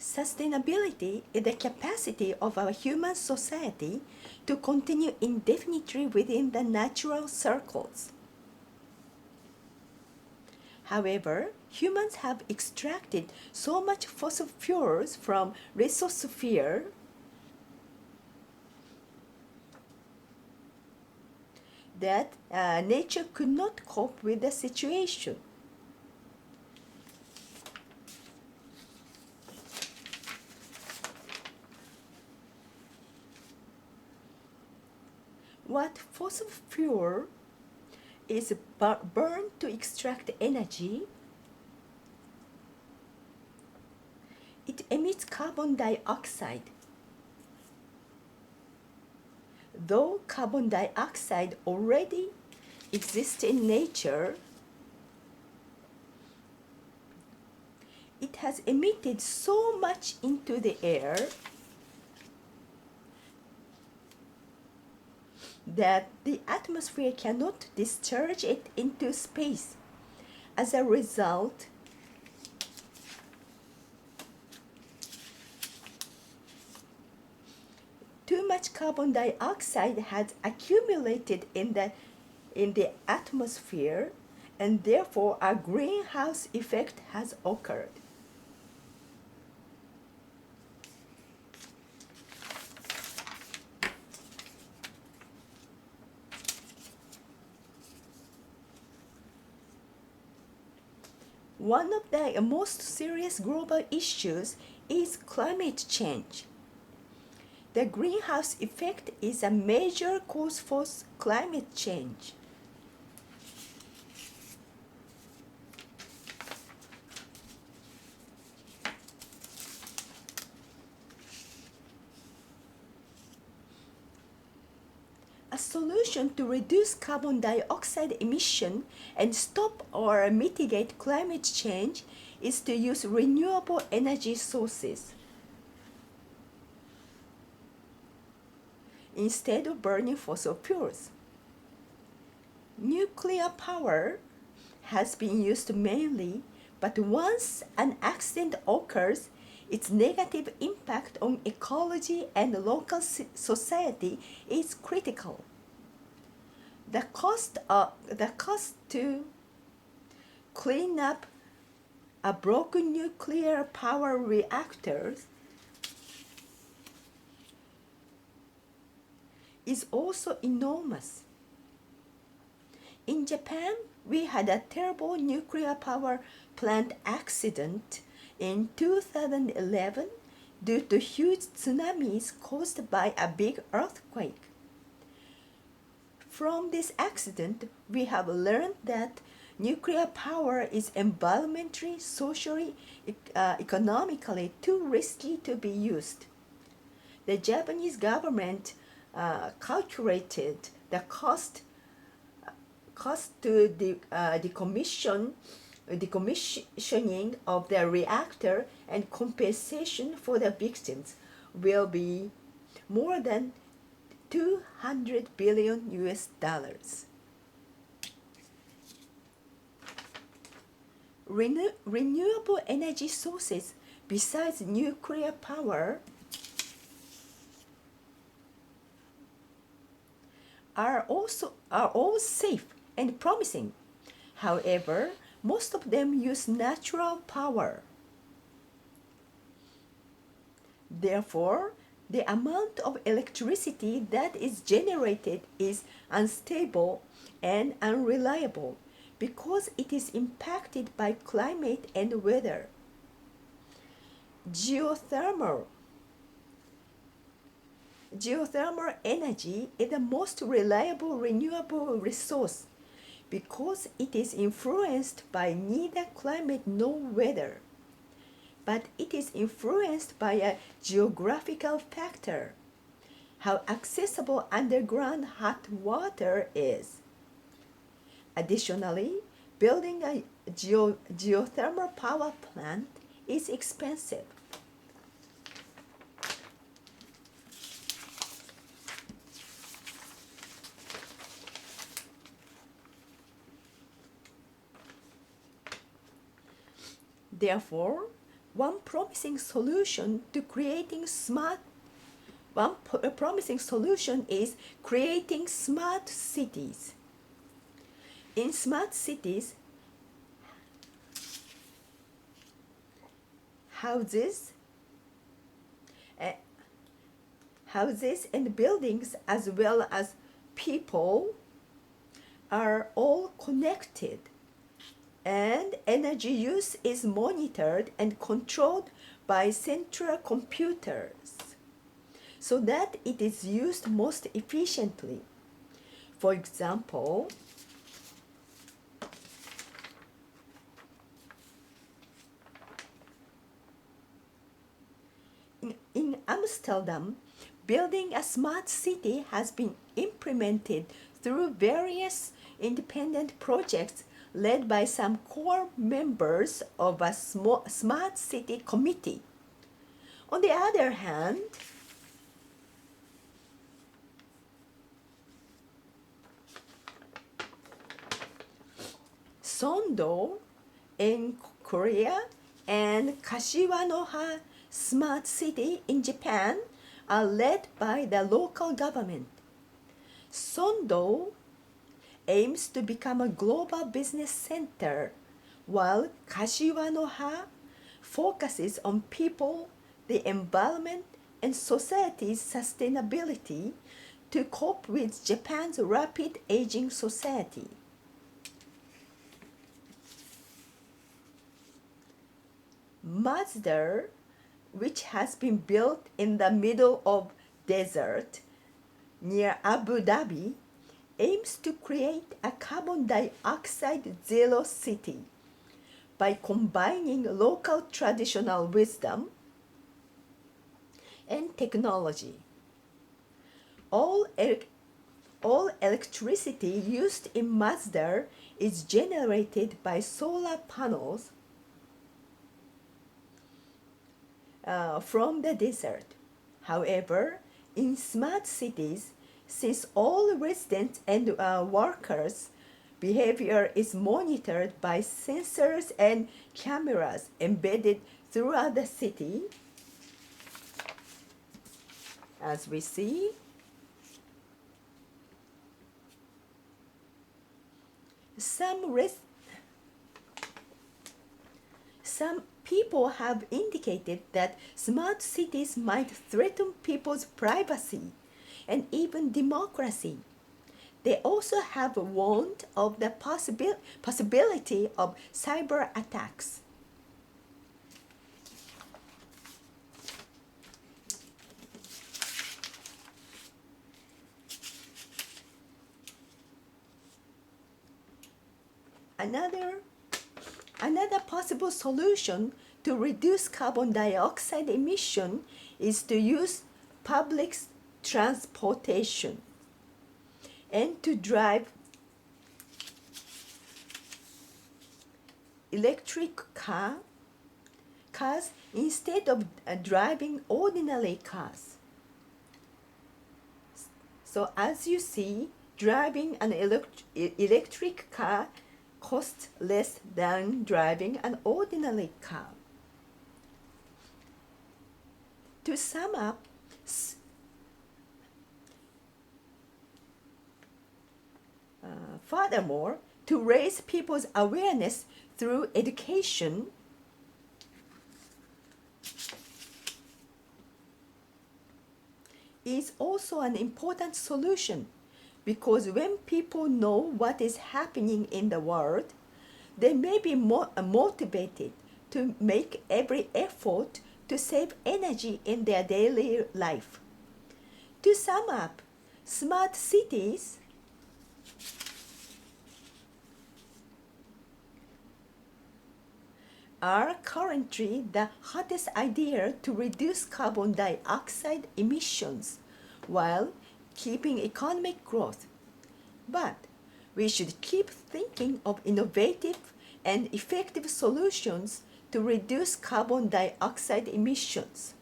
Sustainability is the capacity of our human society to continue indefinitely within the natural circles. However, humans have extracted so much fossil fuels from resource sphere that nature could not cope with the situation. What fossil fuel is burned to extract energy, it emits carbon dioxide. Though carbon dioxide already exists in nature, it has emitted so much into the air that the atmosphere cannot discharge it into space. As a result, too much carbon dioxide has accumulated in the atmosphere, and therefore a greenhouse effect has occurred. One of the most serious global issues is climate change. The greenhouse effect is a major cause for climate change. A solution to reduce carbon dioxide emission and stop or mitigate climate change is to use renewable energy sources instead of burning fossil fuels. Nuclear power has been used mainly, but once an accident occurs, its negative impact on ecology and local society is critical. The cost to clean up a broken nuclear power reactor is also enormous. In Japan, we had a terrible nuclear power plant accident in 2011 due to huge tsunamis caused by a big earthquake. From this accident, we have learned that nuclear power is environmentally, socially, economically too risky to be used. The Japanese government calculated the cost to the decommissioning of the reactor and compensation for the victims will be more than 200 billion US dollars. Renewable energy sources besides nuclear power are all safe and promising. However, most of them use natural power. Therefore, the amount of electricity that is generated is unstable and unreliable because it is impacted by climate and weather. Geothermal energy is the most reliable renewable resource because it is influenced by neither climate nor weather, but it is influenced by a geographical factor, how accessible underground hot water is. Additionally, building a geothermal power plant is expensive. Therefore, One promising solution to creating smart One promising solution is creating smart cities. In smart cities, houses, uh, houses and buildings as well as people are all connected, and energy use is monitored and controlled by central computers so that it is used most efficiently. For example, in Amsterdam, building a smart city has been implemented through various independent projects led by some core members of a smart city committee. On the other hand, Sondo in Korea and Kashiwanoha Smart City in Japan are led by the local government. Sondo aims to become a global business center, while Kashiwanoha focuses on people, the environment, and society's sustainability to cope with Japan's rapid aging society. Masdar, which has been built in the middle of desert near Abu Dhabi, aims to create a carbon dioxide zero city by combining local traditional wisdom and technology. All electricity used in Masdar is generated by solar panels from the desert. However, in smart cities, since all residents and workers' behavior is monitored by sensors and cameras embedded throughout the city, as we see, some people have indicated that smart cities might threaten people's privacy and even democracy. They also have warned of the possibility of cyber attacks. Another possible solution to reduce carbon dioxide emission is to use public transportation and to drive electric cars instead of driving ordinary cars. So as you see, driving an electric car costs less than driving an ordinary car. To sum up, furthermore, to raise people's awareness through education, is also an important solution, because when people know what is happening in the world, they may be more motivated to make every effort to save energy in their daily life. To sum up, smart cities are currently the hottest idea to reduce carbon dioxide emissions while keeping economic growth. But we should keep thinking of innovative and effective solutions to reduce carbon dioxide emissions.